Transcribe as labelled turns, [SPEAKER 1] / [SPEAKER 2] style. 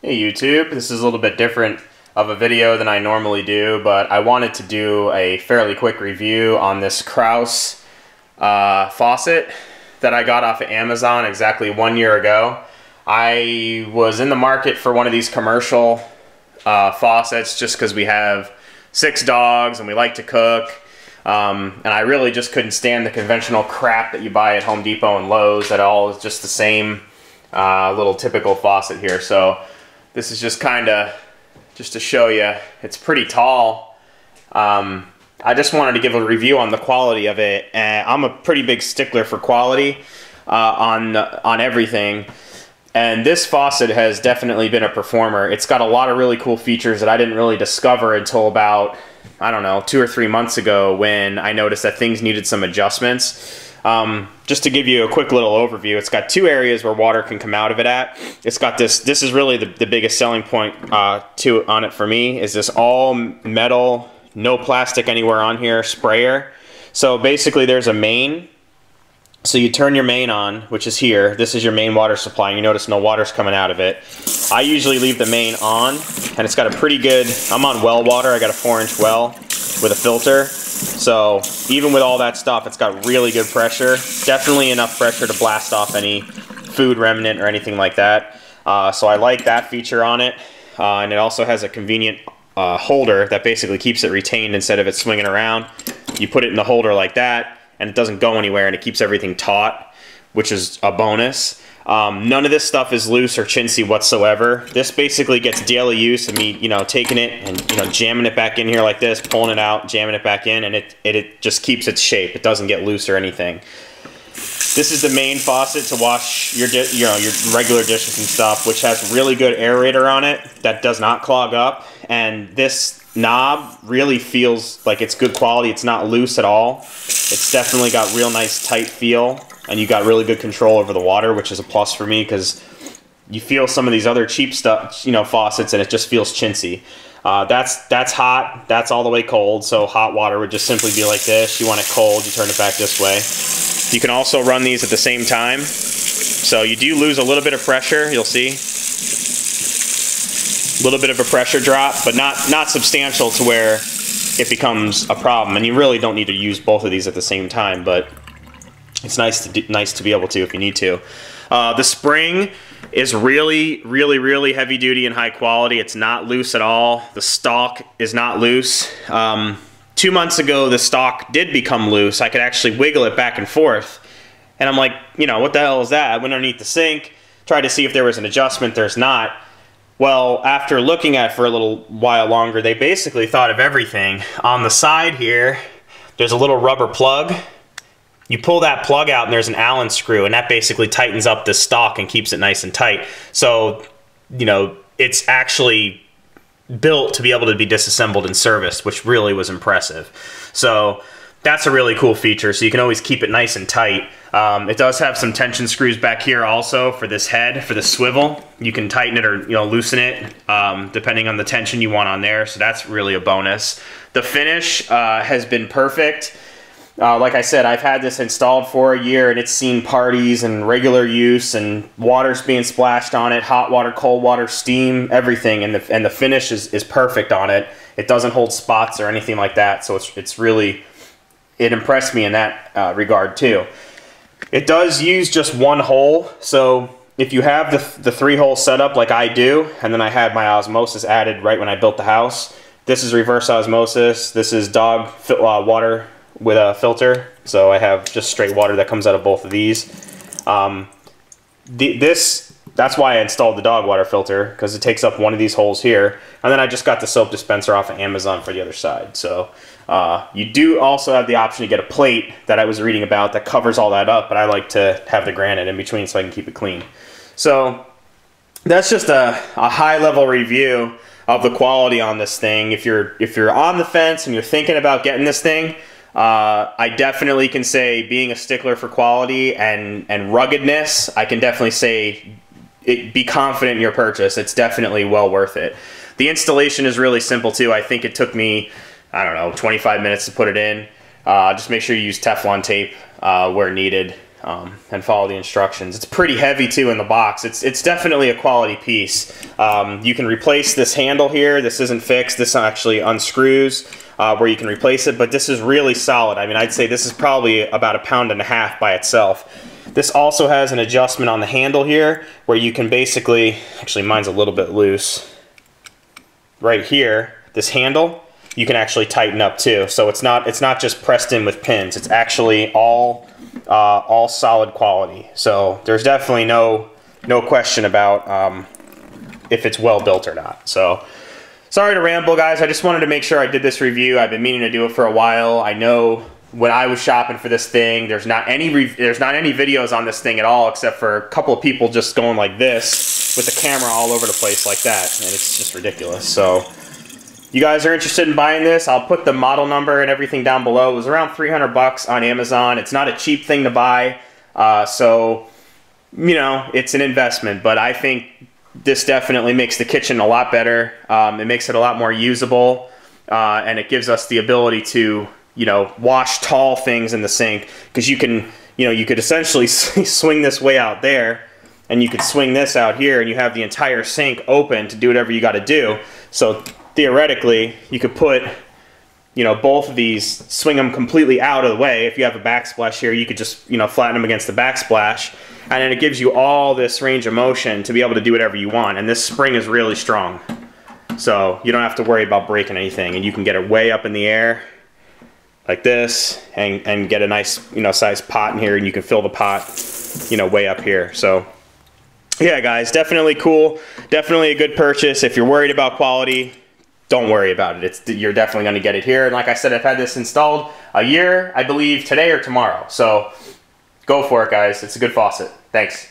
[SPEAKER 1] Hey YouTube, this is a little bit different of a video than I normally do, but I wanted to do a fairly quick review on this Kraus faucet that I got off of Amazon exactly 1 year ago. I was in the market for one of these commercial faucets just because we have 6 dogs and we like to cook. And I really just couldn't stand the conventional crap that you buy at Home Depot and Lowe's that all is just the same little typical faucet here. So this is just kind of just to show you, it's pretty tall. I just wanted to give a review on the quality of it, and I'm a pretty big stickler for quality on everything. And this faucet has definitely been a performer. It's got a lot of really cool features that I didn't really discover until about, I don't know, 2 or 3 months ago when I noticed that things needed some adjustments. Just to give you a quick little overview, it's got 2 areas where water can come out of it at. It's got this is really the biggest selling point on it for me, is this all metal, no plastic anywhere on here sprayer. So basically there's a main. So you turn your main on, which is here. This is your main water supply, and you notice no water's coming out of it. I usually leave the main on, and it's got a pretty good, I'm on well water, I got a 4-inch well with a filter. So even with all that stuff, it's got really good pressure. Definitely enough pressure to blast off any food remnant or anything like that. So I like that feature on it. And it also has a convenient holder that basically keeps it retained instead of it swinging around. You put it in the holder like that, and it doesn't go anywhere, and it keeps everything taut, which is a bonus. None of this stuff is loose or chintzy whatsoever. This basically gets daily use of me, taking it and jamming it back in here like this, pulling it out, jamming it back in, and it just keeps its shape. It doesn't get loose or anything. This is the main faucet to wash your regular dishes and stuff, which has really good aerator on it that does not clog up, and this knob really feels like it's good quality. It's not loose at all. It's definitely got real nice tight feel, and you got really good control over the water, which is a plus for me because you feel some of these other cheap stuff, faucets, and it just feels chintzy. That's hot. That's all the way cold. So hot water would just simply be like this. You want it cold, you turn it back this way. You can also run these at the same time. So you do lose a little bit of pressure. You'll see a little bit of a pressure drop, but not substantial to where it becomes a problem. And you really don't need to use both of these at the same time, but it's nice to be able to if you need to. The spring is really heavy duty and high quality. It's not loose at all. The Stalk is not loose. 2 months ago, the Stalk did become loose. I could actually wiggle it back and forth. And I'm like, what the hell is that? I went underneath the sink, tried to see if there was an adjustment. There's not. Well, after looking at it for a little while longer, they basically thought of everything. On the side here, there's a little rubber plug. You pull that plug out and there's an Allen screw, and that basically tightens up the Stalk and keeps it nice and tight. So, it's actually built to be able to be disassembled and serviced, which really was impressive. So that's a really cool feature, so you can always keep it nice and tight. It does have some tension screws back here also for this head, for the swivel. You can tighten it or loosen it depending on the tension you want on there, so that's really a bonus. The finish has been perfect. Like I said, I've had this installed for a year, and it's seen parties and regular use, and water's being splashed on it, hot water, cold water, steam, everything, and the finish is perfect on it. It doesn't hold spots or anything like that, so it impressed me in that regard too. It does use just one hole, so if you have the 3-hole setup like I do, and then I had my osmosis added right when I built the house, this is reverse osmosis, this is dog water with a filter, so I have just straight water that comes out of both of these. That's why I installed the dog water filter, because it takes up one of these holes here, and then I just got the soap dispenser off of Amazon for the other side. So you do also have the option to get a plate that I was reading about that covers all that up, but I like to have the granite in between so I can keep it clean. So that's just a high-level review of the quality on this thing. If you're on the fence and you're thinking about getting this thing, I definitely can say, being a stickler for quality and ruggedness, I can definitely say be confident in your purchase. It's definitely well worth it. The installation is really simple too. I think it took me, I don't know, 25 minutes to put it in. Just make sure you use Teflon tape where needed. and follow the instructions. It's pretty heavy too in the box. It's definitely a quality piece. You can replace this handle here. This isn't fixed. This actually unscrews where you can replace it, but this is really solid. I mean, I'd say this is probably about 1.5 pounds by itself. This also has an adjustment on the handle here where you can basically, actually mine's a little bit loose. Right here, this handle, you can actually tighten up too. So it's not just pressed in with pins. It's actually all solid quality. So there's definitely no question about if it's well built or not. So sorry to ramble, guys. I just wanted to make sure I did this review. I've been meaning to do it for a while. I know when I was shopping for this thing, there's not any videos on this thing at all, except for a couple of people just going like this with the camera all over the place like that, and it's just ridiculous. So you guys are interested in buying this, I'll put the model number and everything down below. It was around 300 bucks on Amazon. It's not a cheap thing to buy, so you know, it's an investment, but I think this definitely makes the kitchen a lot better. It makes it a lot more usable, and it gives us the ability to, you know, wash tall things in the sink, because you can, you know, you could essentially swing this way out there, and you could swing this out here, and you have the entire sink open to do whatever you got to do. So theoretically, you could put, you know, both of these, swing them completely out of the way. If you have a backsplash here, you could just, you know, flatten them against the backsplash, and then it gives you all this range of motion to be able to do whatever you want. And this spring is really strong, so you don't have to worry about breaking anything, and you can get it way up in the air like this, and get a nice, you know, size pot in here, and you can fill the pot, you know, way up here. So yeah, guys, definitely cool, definitely a good purchase. If you're worried about quality, don't worry about it. You're definitely going to get it here. And like I said, I've had this installed a year, I believe, today or tomorrow. So go for it, guys. It's a good faucet. Thanks.